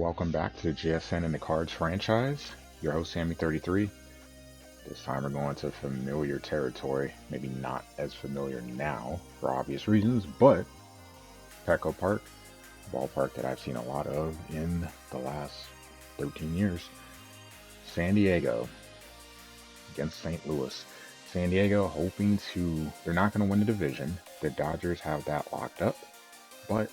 Welcome back to the JSN and the Cards franchise. Your host, Sammy33. This time we're going to familiar territory. Maybe not as familiar now, for obvious reasons, but Petco Park, ballpark that I've seen a lot of in the last 13 years. San Diego against St. Louis. San Diego hoping they're not going to win the division. The Dodgers have that locked up, but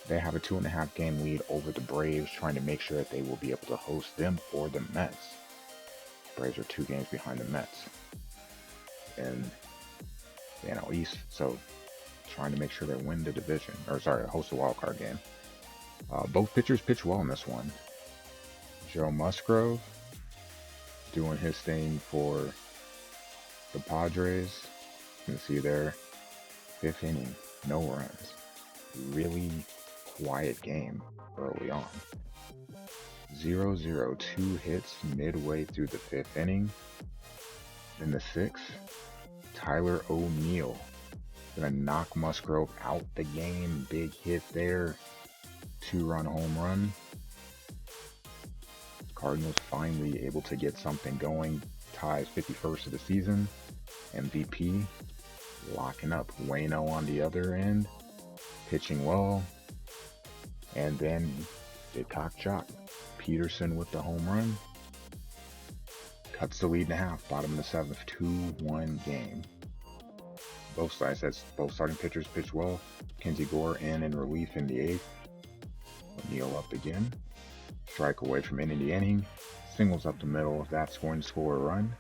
they have a 2.5 game lead over the Braves, trying to make sure that they will be able to host them or the Mets. Braves are 2 games behind the Mets in the NL East, so trying to make sure they win the division, host a wild card game. Both pitchers pitch well in this one. Joe Musgrove doing his thing for the Padres. You can see there, 5th inning, no runs. Really quiet game early on. 0-0, 2 hits midway through the 5th inning. In the 6th, Tyler O'Neill gonna knock Musgrove out the game. Big hit there. 2-run home run. Cardinals finally able to get something going. Ties 51st of the season. MVP locking up. Waino on the other end, pitching well. And then the cock jock Peterson with the home run cuts the lead in half. Bottom of the 7th, 2-1 game. Both starting pitchers pitch well. Kenzie Gore in relief in the 8th. O'Neill up again. Strike away from ending the inning. Singles up the middle. That's going to score a run.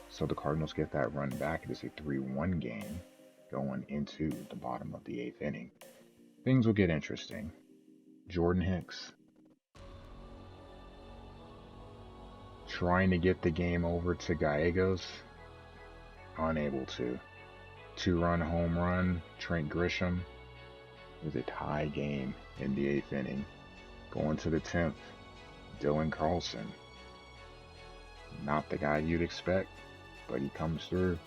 So the Cardinals get that run back. It is a 3-1 game going into the bottom of the 8th inning. Things will get interesting. Jordan Hicks trying to get the game over to Gallegos. Unable to. 2-run home run. Trent Grisham. It was a tie game in the 8th inning. Going to the 10th. Dylan Carlson. Not the guy you'd expect, but he comes through.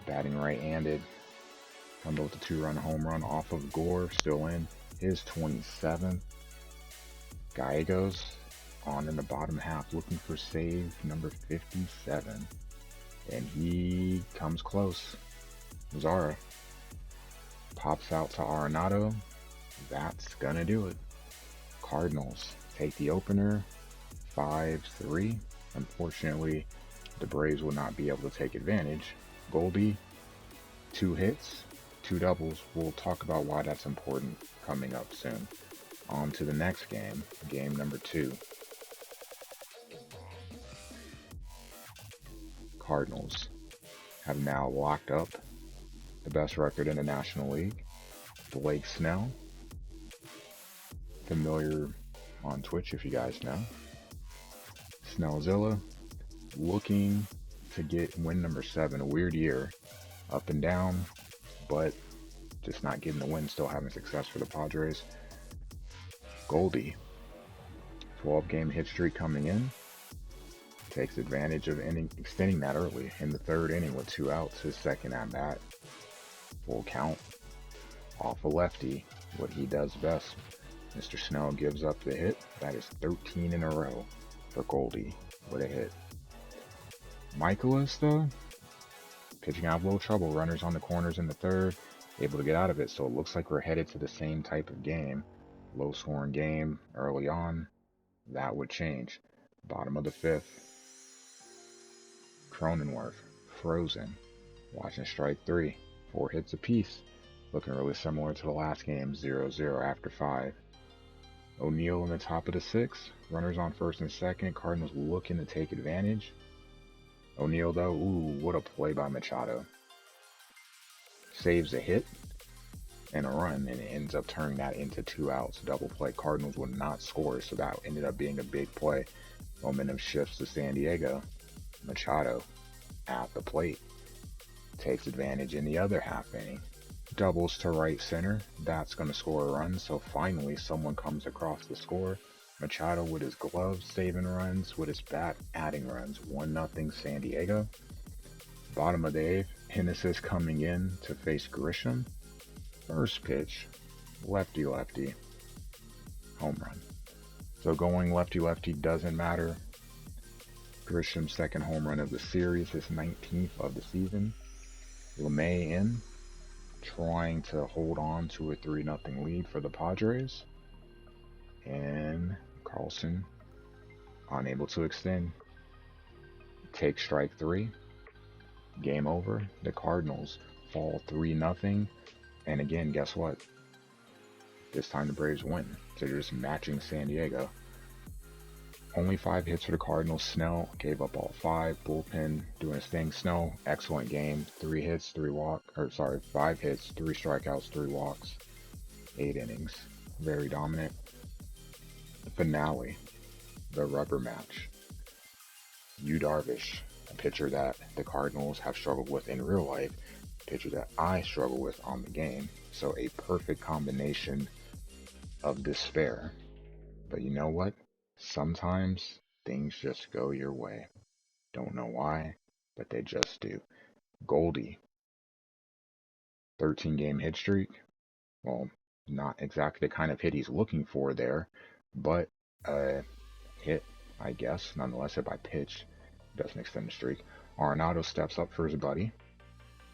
Batting right-handed. Comes with a 2-run home run off of Gore. Still in his 27th. Gallegos on in the bottom half, looking for save number 57. And he comes close. Zara pops out to Arenado. That's gonna do it. Cardinals take the opener 5-3. Unfortunately, the Braves will not be able to take advantage. Goldy, 2 hits, 2 doubles. We'll talk about why that's important coming up soon. On to the next game, game number 2. Cardinals have now locked up the best record in the National League. Blake Snell, familiar on Twitch if you guys know. Snellzilla looking to win number 7. A weird year, up and down, but just not getting the win. Still having success for the Padres. Goldy, 12-game hit streak coming in. Takes advantage of extending that early in the 3rd inning with 2 outs. His second at bat, full count, off a lefty, what he does best. Mr. Snell gives up the hit. That is 13 in a row for Goldy with a hit. Michaelis, though, pitching out of a little trouble. Runners on the corners in the 3rd, able to get out of it. So it looks like we're headed to the same type of game. Low scoring game early on. That would change. Bottom of the 5th. Cronenworth, frozen. Watching strike 3. 4 hits apiece. Looking really similar to the last game. 0-0 after 5. O'Neill in the top of the 6th. Runners on 1st and 2nd. Cardinals looking to take advantage. O'Neill, though, what a play by Machado. Saves a hit and a run, and it ends up turning that into 2 outs. Double play. Cardinals would not score, so that ended up being a big play. Momentum shifts to San Diego. Machado at the plate. Takes advantage in the other half inning. Doubles to right center. That's going to score a run, so finally someone comes across the score. Machado with his glove saving runs, with his bat adding runs. 1-0 San Diego. Bottom of the 8th, Hennessy coming in to face Grisham. First pitch, lefty, home run. So going lefty-lefty doesn't matter. Grisham's second home run of the series, his 19th of the season. LeMay in, trying to hold on to a 3-0 lead for the Padres. And Carlson unable to extend. Take strike 3. Game over. The Cardinals fall 3-0. And again, guess what? This time the Braves win. So they're just matching San Diego. Only 5 hits for the Cardinals. Snell gave up all 5. Bullpen doing his thing. Snell, excellent game. 5 hits, 3 strikeouts, 3 walks. 8 innings. Very dominant. The finale. The rubber match. Yu Darvish, a pitcher that the Cardinals have struggled with in real life. Pitcher that I struggle with on the game. So a perfect combination of despair. But you know what? Sometimes things just go your way. Don't know why, but they just do. Goldy, 13-game hit streak. Well, not exactly the kind of hit he's looking for there, but hit, I guess. Nonetheless, hit by pitch. Doesn't extend the streak. Arenado steps up for his buddy.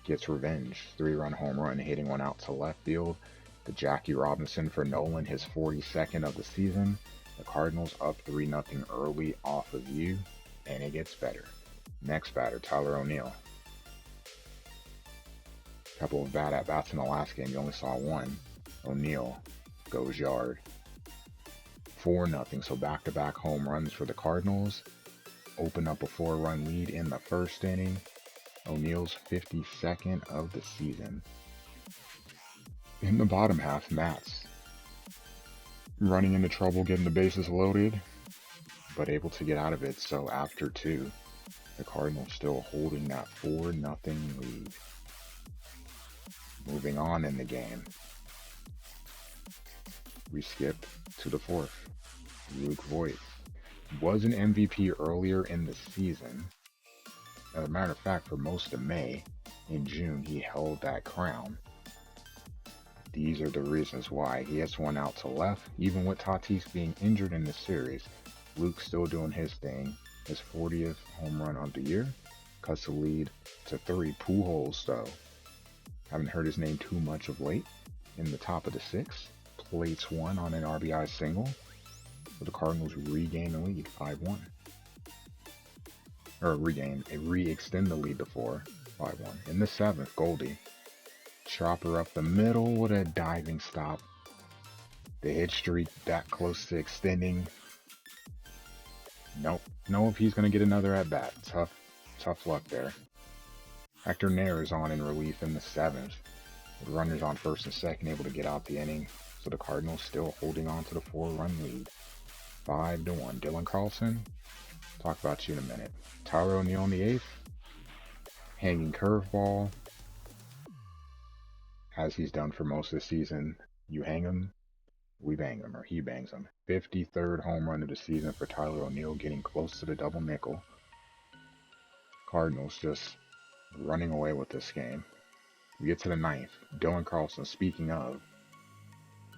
Gets revenge. 3-run home run, hitting one out to left field. The Jackie Robinson for Nolan, his 42nd of the season. The Cardinals up 3-0 early off of you, and it gets better. Next batter, Tyler O'Neill. Couple of bad at-bats in the last game. You only saw one. O'Neill goes yard. 4-0, so back-to-back home runs for the Cardinals. Open up a 4-run lead in the first inning. O'Neill's 52nd of the season. In the bottom half, Matz running into trouble, getting the bases loaded, but able to get out of it. So after 2, the Cardinals still holding that 4-0 lead. Moving on in the game, we skip to the 4th. Luke Voigt was an MVP earlier in the season. As a matter of fact, for most of May, in June, he held that crown. These are the reasons why. He hits one out to left. Even with Tatis being injured in the series, Luke's still doing his thing. His 40th home run of the year. Cuts the lead to 3. Pujols, though. Haven't heard his name too much of late. In the top of the 6th. Plates one on an RBI single. So the Cardinals regain the lead, 5-1. Or re-extend the lead to 4, 5-1. In the 7th, Goldy. Chopper up the middle with a diving stop. The hit streak that close to extending. Nope. Know if he's going to get another at bat. Tough luck there. Hector Nair is on in relief in the 7th. With runners on first and second, able to get out the inning. So the Cardinals still holding on to the 4-run lead. 5-1. Dylan Carlson. Talk about you in a minute. Tyler O'Neill in the 8th. Hanging curveball. As he's done for most of the season. You hang him, we bang him, or he bangs him. 53rd home run of the season for Tyler O'Neill, getting close to the double nickel. Cardinals just running away with this game. We get to the 9th. Dylan Carlson, speaking of,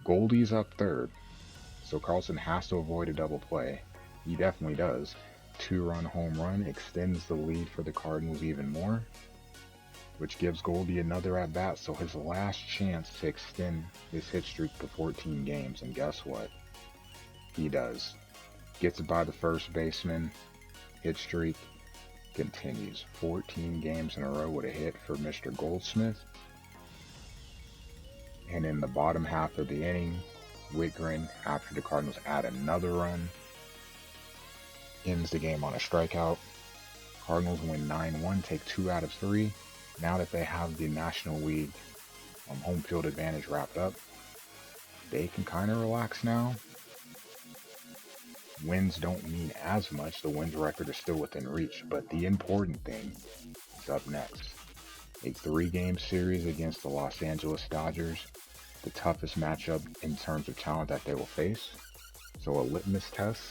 Goldy's up 3rd. So Carlson has to avoid a double play. He definitely does. 2-run home run extends the lead for the Cardinals even more, which gives Goldy another at-bat, so his last chance to extend his hit streak to 14 games, and guess what? He does. Gets it by the first baseman, hit streak continues. 14 games in a row with a hit for Mr. Goldsmith. And in the bottom half of the inning, Whitgren, after the Cardinals add another run, ends the game on a strikeout. Cardinals win 9-1, take 2 out of 3. Now that they have the National League home field advantage wrapped up, they can kind of relax now. Wins don't mean as much. The wins record is still within reach, but the important thing is up next. A 3-game series against the Los Angeles Dodgers, the toughest matchup in terms of talent that they will face. So a litmus test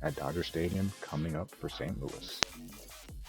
at Dodger Stadium coming up for St. Louis.